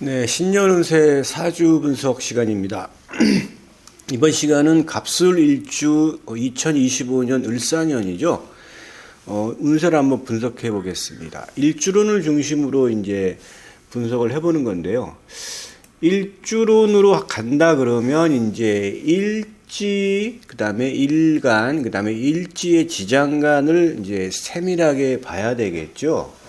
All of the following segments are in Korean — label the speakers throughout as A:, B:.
A: 네, 신년운세 사주 분석 시간입니다. 이번 시간은 갑술일주 2025년 을사년이죠. 운세를 한번 분석해 보겠습니다. 일주론을 중심으로 이제 분석을 해보는 건데요. 일주론으로 간다 그러면 이제 일지, 그 다음에 일간, 그 다음에 일지의 지장간을 이제 세밀하게 봐야 되겠죠.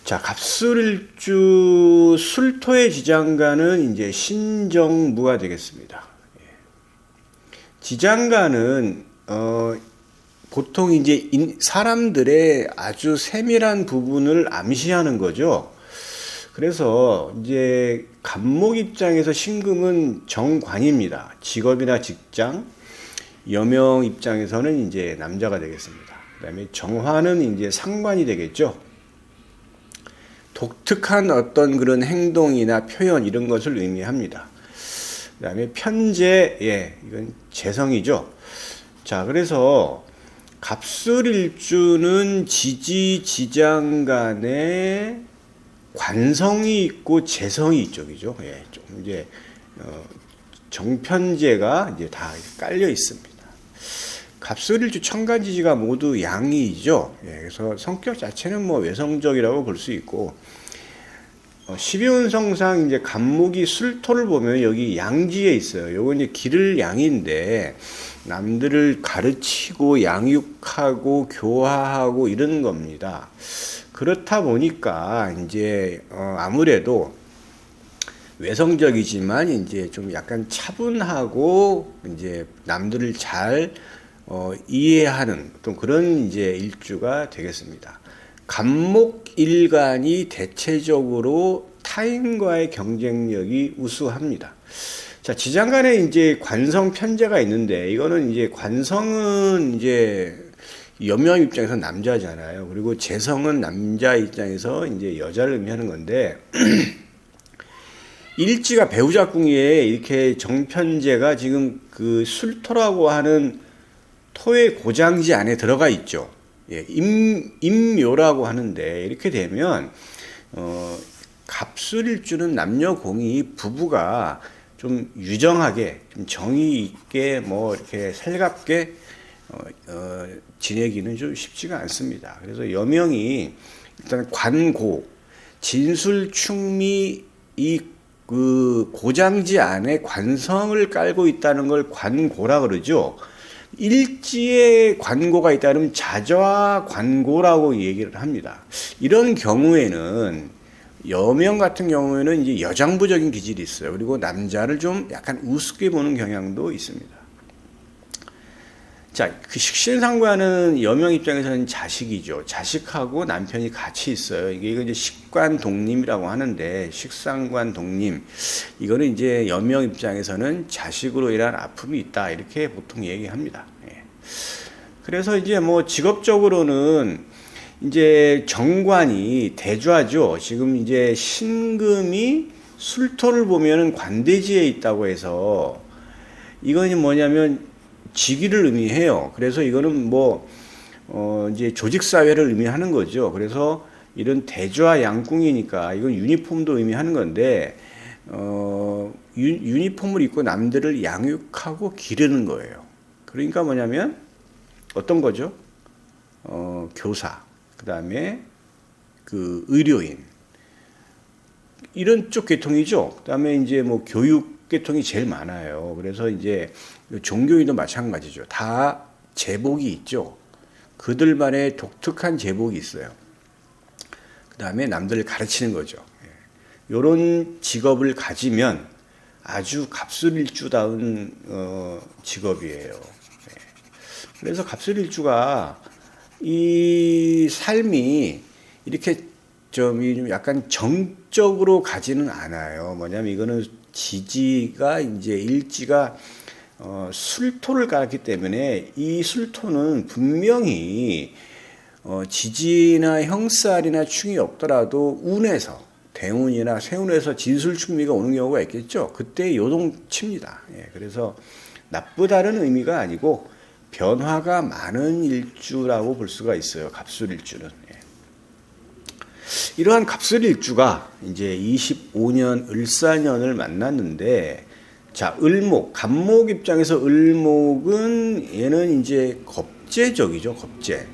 A: 자, 갑술일주 술토의 지장간은 이제 신정무가 되겠습니다. 지장간은 보통 이제 사람들의 아주 세밀한 부분을 암시하는 거죠. 그래서 이제 갑목 입장에서 신금은 정관입니다. 직업이나 직장, 여명 입장에서는 이제 남자가 되겠습니다. 그다음에 정화는 이제 상관이 되겠죠. 독특한 어떤 그런 행동이나 표현 이런 것을 의미합니다. 그 다음에 편재, 이건 재성이죠. 자, 그래서 갑술일주는 지지지장간에 관성이 있고 재성이 이쪽이죠. 좀 이제 정편재가 이제 다 깔려 있습니다. 갑술일주 천간지지가 모두 양이죠. 그래서 성격 자체는 뭐 외성적이라고 볼 수 있고, 12운성상 이제 갑목이 술토를 보면 여기 양지에 있어요. 요거 이제 기를 양인데 남들을 가르치고 양육하고 교화하고 이런 겁니다. 그렇다 보니까 이제 아무래도 외성적이지만 이제 좀 약간 차분하고 이제 남들을 잘 이해하는 어떤 그런 이제 일주가 되겠습니다. 갑목일간이 대체적으로 타인과의 경쟁력이 우수합니다. 자, 지장간에 이제 관성 편재가 있는데 이거는 이제 관성은 이제 여명 입장에서 남자잖아요. 그리고 재성은 남자 입장에서 이제 여자를 의미하는 건데 일지가 배우자궁에 이렇게 정편재가 지금 그 술토라고 하는 토의 고장지 안에 들어가 있죠. 임묘라고 하는데 이렇게 되면 갑술일주는 남녀공이 부부가 좀 유정하게 좀 정의 있게 뭐 이렇게 살갑게 지내기는 좀 쉽지가 않습니다. 그래서 여명이 일단 관고 진술충미 이 그 고장지 안에 관성을 깔고 있다는 걸 관고라 그러죠. 일지에 관고가 있다 그러면 자좌 관고라고 얘기를 합니다. 이런 경우에는 여명 같은 경우에는 이제 여장부적인 기질이 있어요. 그리고 남자를 좀 약간 우습게 보는 경향도 있습니다. 자, 그 식신상관은 여명 입장에서는 자식이죠. 자식하고 남편이 같이 있어요. 이게 이제 식관 독림이라고 하는데 식상관 독림. 이거는 이제 여명 입장에서는 자식으로 인한 아픔이 있다. 이렇게 보통 얘기합니다. 그래서 이제 뭐 직업적으로는 이제 정관이 대좌죠. 지금 이제 신금이 술토를 보면은 관대지에 있다고 해서 이거는 뭐냐면 직위를 의미해요. 그래서 이거는 뭐 이제 조직 사회를 의미하는 거죠. 그래서 이런 대좌 양궁이니까 이건 유니폼도 의미하는 건데 유니폼을 입고 남들을 양육하고 기르는 거예요. 그러니까 뭐냐면 어떤 거죠? 교사, 그 다음에 그 의료인 이런 쪽 계통이죠. 그 다음에 이제 뭐 교육 계통이 제일 많아요. 그래서 이제 종교인도 마찬가지죠. 다 제복이 있죠. 그들만의 독특한 제복이 있어요. 그 다음에 남들을 가르치는 거죠. 이런 직업을 가지면 아주 갑술일주다운 직업이에요. 그래서 갑술일주가 이 삶이 이렇게 좀 약간 정적으로 가지는 않아요. 뭐냐면 이거는 지지가 이제 일지가 술토를 깔았기 때문에 이 술토는 분명히 지지나 형살이나 충이 없더라도 운에서 대운이나 세운에서 진술충미가 오는 경우가 있겠죠. 그때 요동칩니다. 그래서 나쁘다는 의미가 아니고 변화가 많은 일주라고 볼 수가 있어요. 갑술일주는. 이러한 갑술일주가 이제 25년 을사년을 만났는데, 자, 을목, 갑목 입장에서 을목은 얘는 이제 겁재적이죠, 겁재.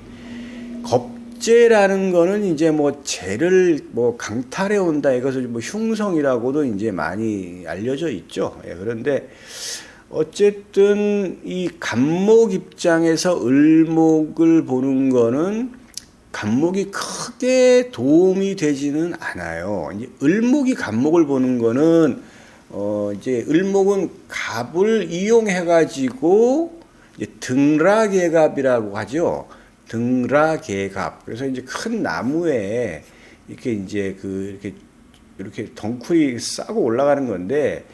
A: 겁재라는 거는 이제 뭐 재를 뭐 강탈해 온다, 이것을 뭐 흉성이라고도 이제 많이 알려져 있죠. 예, 그런데 어쨌든 이 갑목 입장에서 을목을 보는 거는 갑목이 크게 도움이 되지는 않아요. 이제 을목이 갑목을 보는 거는 이제 을목은 갑을 이용해 가지고 이제 등라계갑이라고 하죠. 등라계갑. 그래서 이제 큰 나무에 이렇게 이제 이렇게 덩쿨이 싸고 올라가는 건데,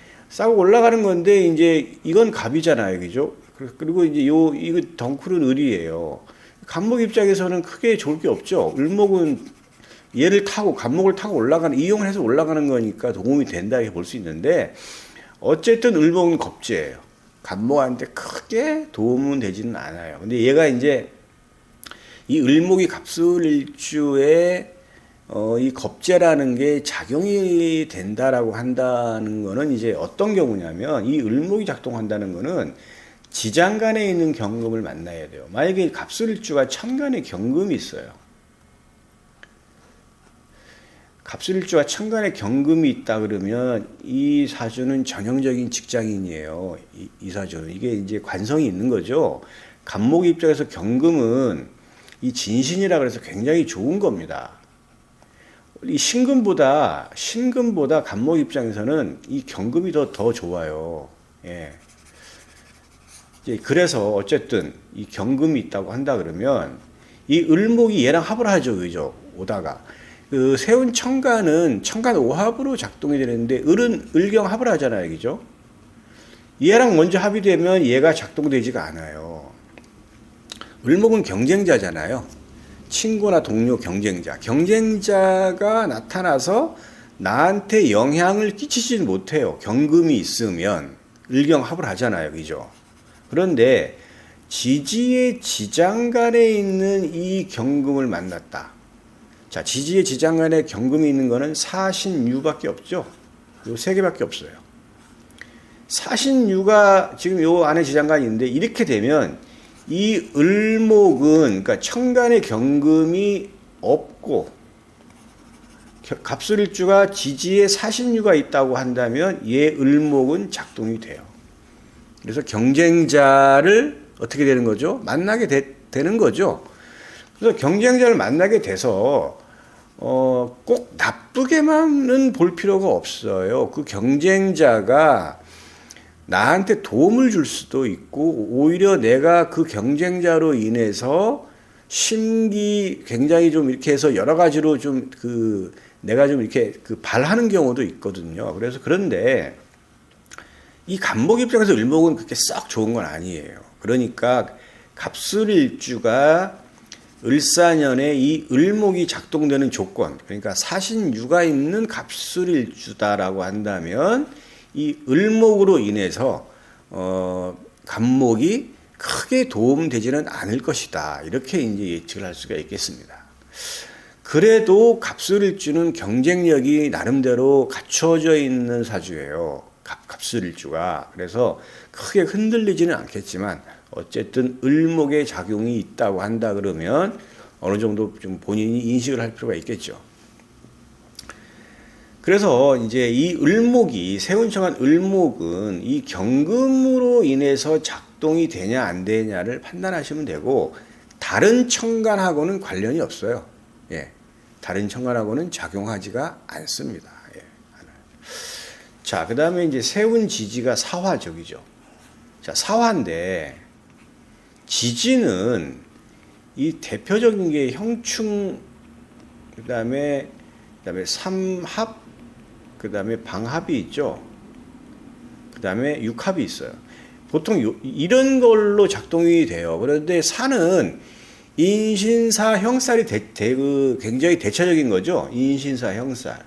A: 이제 이건 갑이잖아요, 그죠? 그리고 이제 이거 덩쿨은 을이에요. 갑목 입장에서는 크게 좋을 게 없죠. 을목은 얘를 타고 갑목을 타고 이용을 해서 올라가는 거니까 도움이 된다 이렇게 볼 수 있는데, 어쨌든 을목은 겁재예요. 갑목한테 크게 도움은 되지는 않아요. 근데 얘가 이제 이 을목이 갑술일주에 이 겁재라는 게 작용이 된다라고 한다는 거는 이제 어떤 경우냐면, 이 을목이 작동한다는 거는 지장간에 있는 경금을 만나야 돼요. 만약에 갑술일주가 천간에 경금이 있어요. 갑술일주와 천간에 경금이 있다 그러면 이 사주는 전형적인 직장인이에요. 이 사주는 이게 이제 관성이 있는 거죠. 갑목 입장에서 경금은 이 진신이라 그래서 굉장히 좋은 겁니다. 이 신금보다 갑목 입장에서는 이 경금이 더 좋아요. 예. 그래서 어쨌든 이 경금이 있다고 한다 그러면 이 을목이 얘랑 합을 하죠, 그죠? 오다가 그 세운 천간은 천간 오합으로 작동이 되는데 을은 을경 합을 하잖아요, 그죠? 얘랑 먼저 합이 되면 얘가 작동되지가 않아요. 을목은 경쟁자잖아요. 친구나 동료 경쟁자가 나타나서 나한테 영향을 끼치지 못해요. 경금이 있으면 을경 합을 하잖아요, 그죠? 그런데 지지의 지장간에 있는 이 경금을 만났다. 자, 지지의 지장간에 경금이 있는 거는 사신유밖에 없죠. 요 세 개밖에 없어요. 사신유가 지금 요 안에 지장간이 있는데, 이렇게 되면 이 을목은, 그러니까 천간에 경금이 없고 갑술일주가 지지에 사신유가 있다고 한다면 얘 을목은 작동이 돼요. 그래서 경쟁자를 어떻게 되는 거죠? 만나게 되는 거죠. 그래서 경쟁자를 만나게 돼서 꼭 나쁘게만은 볼 필요가 없어요. 그 경쟁자가 나한테 도움을 줄 수도 있고, 오히려 내가 그 경쟁자로 인해서 심기 굉장히 좀 이렇게 해서 여러 가지로 좀 내가 좀 이렇게 발하는 경우도 있거든요. 그래서 그런데 이 갑목 입장에서 을목은 그렇게 썩 좋은 건 아니에요. 그러니까 갑술일주가 을사년에 이 을목이 작동되는 조건, 그러니까 사신유가 있는 갑술일주다라고 한다면 이 을목으로 인해서 갑목이 크게 도움되지는 않을 것이다. 이렇게 이제 예측을 할 수가 있겠습니다. 그래도 갑술일주는 경쟁력이 나름대로 갖춰져 있는 사주예요. 갑술일주가. 그래서 크게 흔들리지는 않겠지만 어쨌든 을목의 작용이 있다고 한다 그러면 어느 정도 좀 본인이 인식을 할 필요가 있겠죠. 그래서 이제 이 을목이, 세운천간 을목은 이 경금으로 인해서 작동이 되냐 안 되냐를 판단하시면 되고, 다른 천간하고는 관련이 없어요. 예. 다른 천간하고는 작용하지가 않습니다. 예. 자, 그 다음에 이제 세운 지지가 사화적이죠. 자, 사화인데, 지지는 이 대표적인 게 형충, 그 다음에 삼합, 그 다음에 방합이 있죠. 그 다음에 육합이 있어요. 보통 이런 걸로 작동이 돼요. 그런데 사는 인신사 형살이 굉장히 대체적인 거죠. 인신사 형살.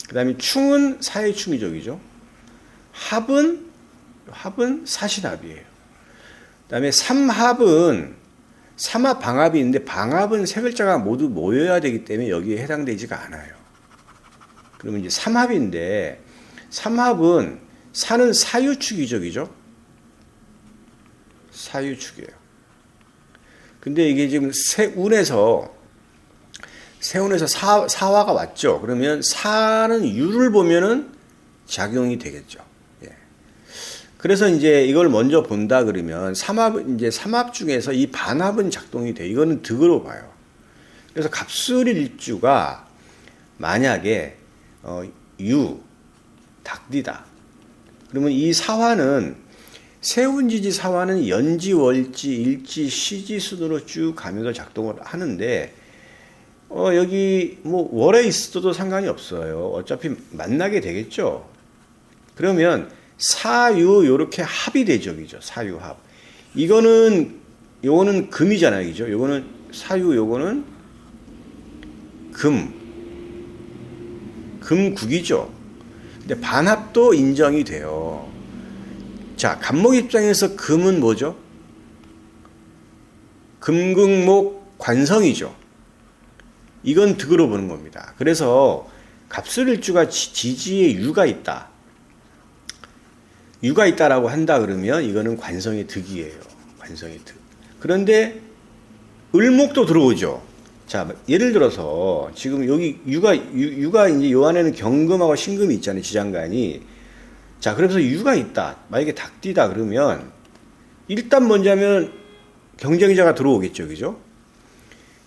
A: 그 다음에 충은 사의 충이적이죠. 합은 사신합이에요. 그 다음에 삼합은 삼합, 방합이 있는데 방합은 세 글자가 모두 모여야 되기 때문에 여기에 해당되지가 않아요. 그러면 이제 삼합인데 삼합은 사는 사유축이죠, 그죠? 사유축이에요. 근데 이게 지금 세운에서 사화가 왔죠. 그러면 사는 유를 보면은 작용이 되겠죠. 예. 그래서 이제 이걸 먼저 본다 그러면 삼합 중에서 이 반합은 작동이 돼. 이거는 득으로 봐요. 그래서 갑술일주가 만약에 닭띠다. 그러면 이 사화는 세운지지 사화는 연지, 월지, 일지, 시지 순으로 쭉 가면서 작동을 하는데 여기 뭐 월에 있어도 상관이 없어요. 어차피 만나게 되겠죠. 그러면 사유 요렇게 합이 되죠, 그죠? 사유합. 요거는 금이잖아요, 그죠? 요거는 사유, 요거는 금국이죠. 근데 반합도 인정이 돼요. 자, 갑목 입장에서 금은 뭐죠? 금극목 관성이죠. 이건 득으로 보는 겁니다. 그래서 갑술일주가 지지에 유가 있다. 유가 있다라고 한다 그러면 이거는 관성의 득이에요. 관성의 득. 그런데 을목도 들어오죠. 자, 예를 들어서 지금 여기 유가 이제 요 안에는 경금하고 신금이 있잖아요. 지장간이. 자, 그래서 유가 있다. 만약에 닭띠다 그러면 일단 먼저 하면 경쟁자가 들어오겠죠. 그죠?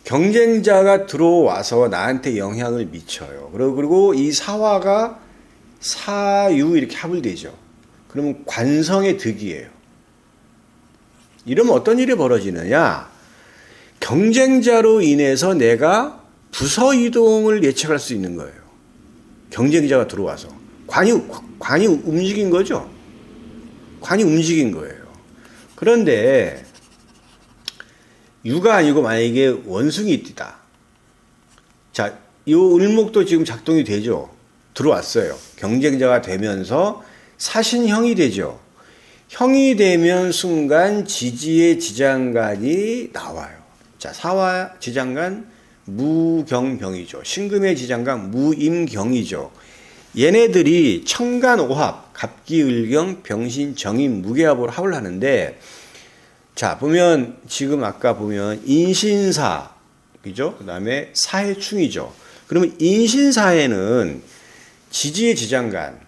A: 경쟁자가 들어와서 나한테 영향을 미쳐요. 그리고 이 사화가 사유 이렇게 합을 되죠. 그러면 관성의 득이에요. 이러면 어떤 일이 벌어지느냐? 경쟁자로 인해서 내가 부서 이동을 예측할 수 있는 거예요. 경쟁자가 들어와서. 관이 움직인 거죠. 관이 움직인 거예요. 그런데 유가 아니고 만약에 원숭이 띠다. 자, 이 을목도 지금 작동이 되죠. 들어왔어요. 경쟁자가 되면서 사신형이 되죠. 형이 되면 순간 지지의 지장간이 나와요. 자, 사화 지장간 무경병이죠. 신금의 지장간 무임경이죠. 얘네들이 청간오합, 갑기을경, 병신, 정인, 무게합으로 합을 하는데, 자, 보면 지금 아까 보면 인신사, 그죠? 그 다음에 사해충이죠. 그러면 인신사해는 지지의 지장간.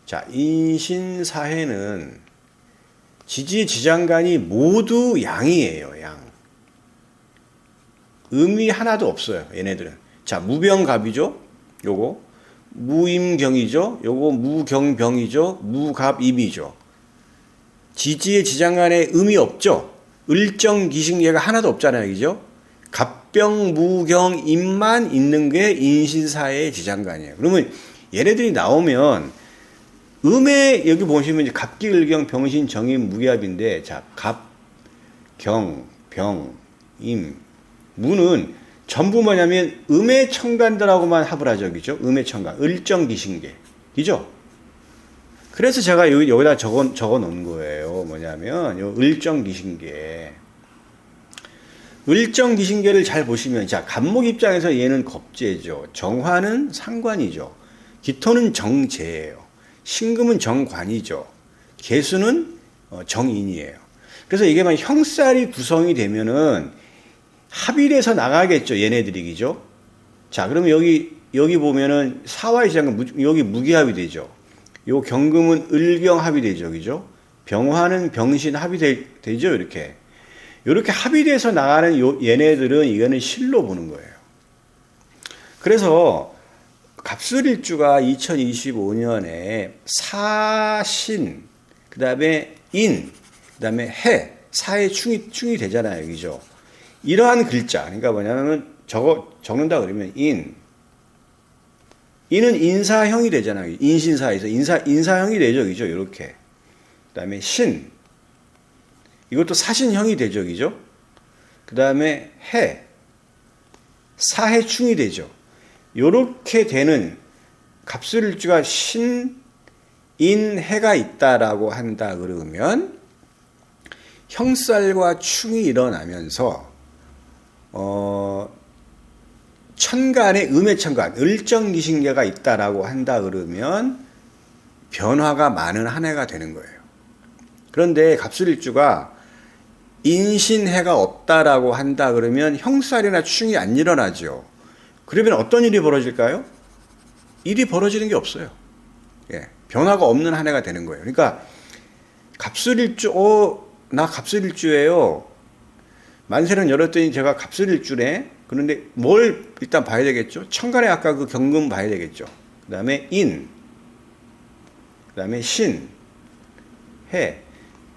A: 자, 인신사해는 지지의 지장간이 모두 양이에요, 양. 음이 하나도 없어요, 얘네들은. 자, 무병갑이죠? 요거. 무임경이죠? 요거 무경병이죠? 무갑임이죠. 지지의 지장간에 음이 없죠? 을정기신계가 하나도 없잖아요, 그죠? 갑병, 무경, 임만 있는 게 인신사의 지장간이에요. 그러면 얘네들이 나오면 음에 여기 보시면 이제 갑기, 을경, 병신, 정임, 무기합인데, 자, 갑, 경, 병, 임, 무는 전부 뭐냐면 음의 청간들하고만 합을 하죠, 그죠? 음의 청간, 을정기신계, 그죠? 그래서 제가 여기다 적어 놓은 거예요. 뭐냐면 요 을정기신계. 을정기신계를 잘 보시면, 자, 갑목 입장에서 얘는 겁재죠. 정화는 상관이죠. 기토는 정재예요. 신금은 정관이죠. 계수는 정인이에요. 그래서 이게 막 형살이 구성이 되면은 합이 돼서 나가겠죠. 얘네들이, 그죠? 자, 그러면 여기 보면은 사화의 지장은 여기 무기합이 되죠. 요 경금은 을경합이 되죠. 그죠? 병화는 병신 합이 되죠. 이렇게 합이 돼서 나가는 얘네들은 이거는 실로 보는 거예요. 그래서 갑술일주가 2025년에 사신, 그 다음에 인, 그 다음에 해, 사의 충이 되잖아요. 그죠? 이러한 글자, 그러니까 뭐냐면 적는다 그러면 인은 인사형이 되잖아요. 인신사에서 인사형이 되죠. 그죠? 이렇게. 그 다음에 신, 이것도 사신형이 되죠. 그죠? 그 다음에 해, 사해충이 되죠. 요렇게 되는 갑술일주가 신, 인, 해가 있다라고 한다 그러면 형살과 충이 일어나면서 천간에 음해천간, 을정기신계가 있다라고 한다 그러면 변화가 많은 한 해가 되는 거예요. 그런데 갑술일주가 인신해가 없다라고 한다 그러면 형살이나 충이 안 일어나죠. 그러면 어떤 일이 벌어질까요? 일이 벌어지는 게 없어요. 예, 변화가 없는 한 해가 되는 거예요. 그러니까 갑술일주, 나 갑술일주예요. 만세는 열었더니 제가 갑술일주네. 그런데 뭘 일단 봐야 되겠죠? 천간에 아까 그 경금 봐야 되겠죠. 그 다음에 인, 그 다음에 신, 해.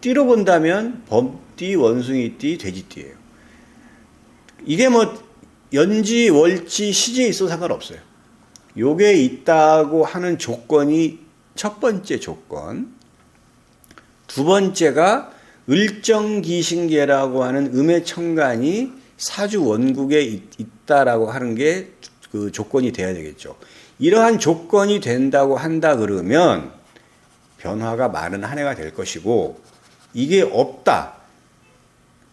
A: 띠로 본다면 범띠, 원숭이띠, 돼지띠예요. 이게 뭐 연지, 월지, 시지에 있어도 상관없어요. 요게 있다고 하는 조건이 첫 번째 조건. 두 번째가 을정기신계라고 하는 음해천간이 사주 원국에 있다라고 하는 게 그 조건이 돼야 되겠죠. 이러한 조건이 된다고 한다 그러면 변화가 많은 한 해가 될 것이고, 이게 없다.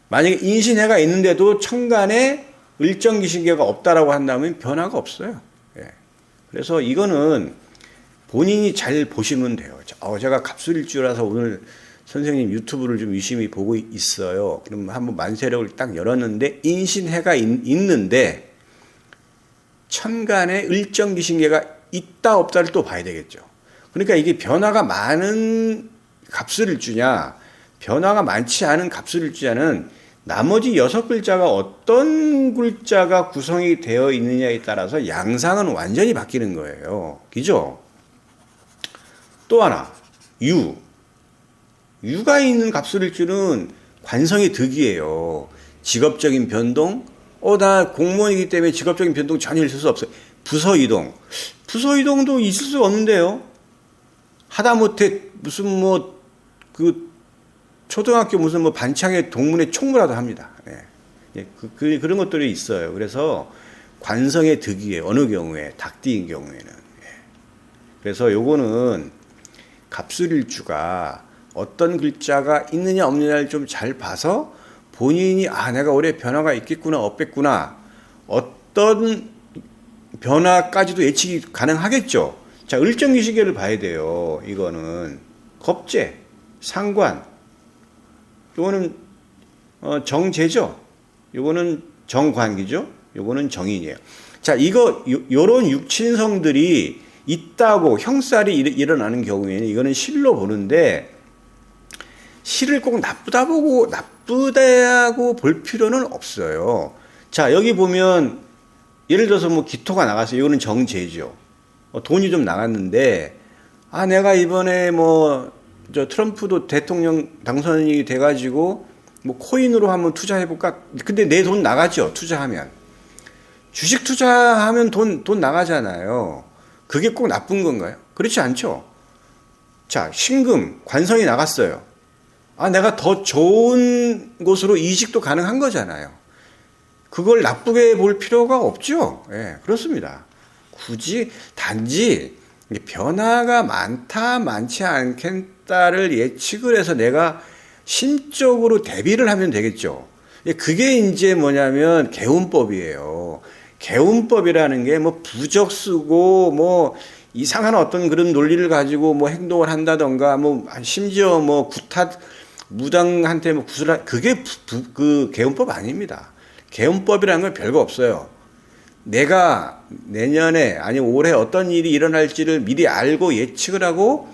A: 만약에 인신해가 있는데도 천간에 을정기신계가 없다라고 한다면 변화가 없어요. 예. 그래서 이거는 본인이 잘 보시면 돼요. 제가 갑술일주라서 오늘 선생님 유튜브를 좀 유심히 보고 있어요. 그럼 한번 만세력을 딱 열었는데 인신해가 있는데 천간에 을정기신계가 있다 없다를 또 봐야 되겠죠. 그러니까 이게 변화가 많은 갑술일주냐, 변화가 많지 않은 갑술일주냐는 나머지 6글자가 어떤 글자가 구성이 되어 있느냐에 따라서 양상은 완전히 바뀌는 거예요. 그죠? 또 하나, 유가 있는 갑술일주는 관성이 득이에요. 직업적인 변동, 나 공무원이기 때문에 직업적인 변동 전혀 있을 수 없어요. 부서 이동도 있을 수 없는데요. 하다못해 무슨 초등학교 무슨 반창에 동문회 총무라도 합니다. 예. 그런 것들이 있어요. 그래서 관성의 득이에요. 어느 경우에, 닭띠인 경우에는. 예. 그래서 요거는 갑술일주가 어떤 글자가 있느냐 없느냐를 좀 잘 봐서 본인이 내가 올해 변화가 있겠구나 없겠구나, 어떤 변화까지도 예측이 가능하겠죠. 자, 을정기시계를 봐야 돼요. 이거는 겁재, 상관, 요거는 정제죠. 요거는 정관기죠. 요거는 정인이에요. 자, 요런 육친성들이 있다고 형살이 일어나는 경우에는 이거는 실로 보는데, 실을 꼭 나쁘다고 볼 필요는 없어요. 자, 여기 보면 예를 들어서 기토가 나갔어요. 이거는 정제죠. 돈이 좀 나갔는데, 내가 이번에 트럼프도 대통령 당선이 돼가지고 코인으로 한번 투자해볼까? 근데 내 돈 나가죠. 투자하면. 주식 투자하면 돈 나가잖아요. 그게 꼭 나쁜 건가요? 그렇지 않죠. 자, 신금, 관성이 나갔어요. 내가 더 좋은 곳으로 이직도 가능한 거잖아요. 그걸 나쁘게 볼 필요가 없죠. 예, 그렇습니다. 굳이 단지 변화가 많다, 많지 않겠다를 예측을 해서 내가 심적으로 대비를 하면 되겠죠. 그게 이제 뭐냐면 개운법이에요. 개운법이라는 게 부적 쓰고 이상한 어떤 그런 논리를 가지고 행동을 한다던가 심지어 구탓 무당한테 구슬, 그게 그 개운법 아닙니다. 개운법이라는 건 별거 없어요. 내가 내년에 아니 올해 어떤 일이 일어날지를 미리 알고 예측을 하고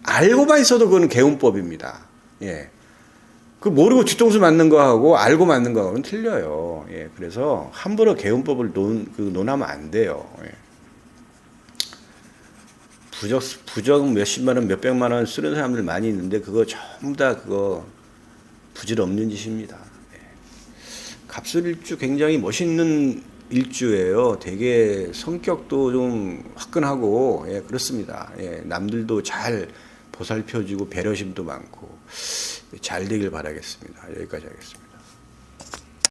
A: 알고만 있어도 그건 개운법입니다. 예. 그 모르고 뒤통수 맞는 거하고 알고 맞는 거하고는 틀려요. 예. 그래서 함부로 개운법을 논하면 안 돼요. 예. 부적 몇십만 원, 몇백만 원 쓰는 사람들 많이 있는데 그거 전부 다 그거 부질없는 짓입니다. 예. 갑술일주 굉장히 멋있는 일주예요. 되게 성격도 좀 화끈하고, 예, 그렇습니다. 예, 남들도 잘 보살펴주고 배려심도 많고 잘 되길 바라겠습니다. 여기까지 하겠습니다.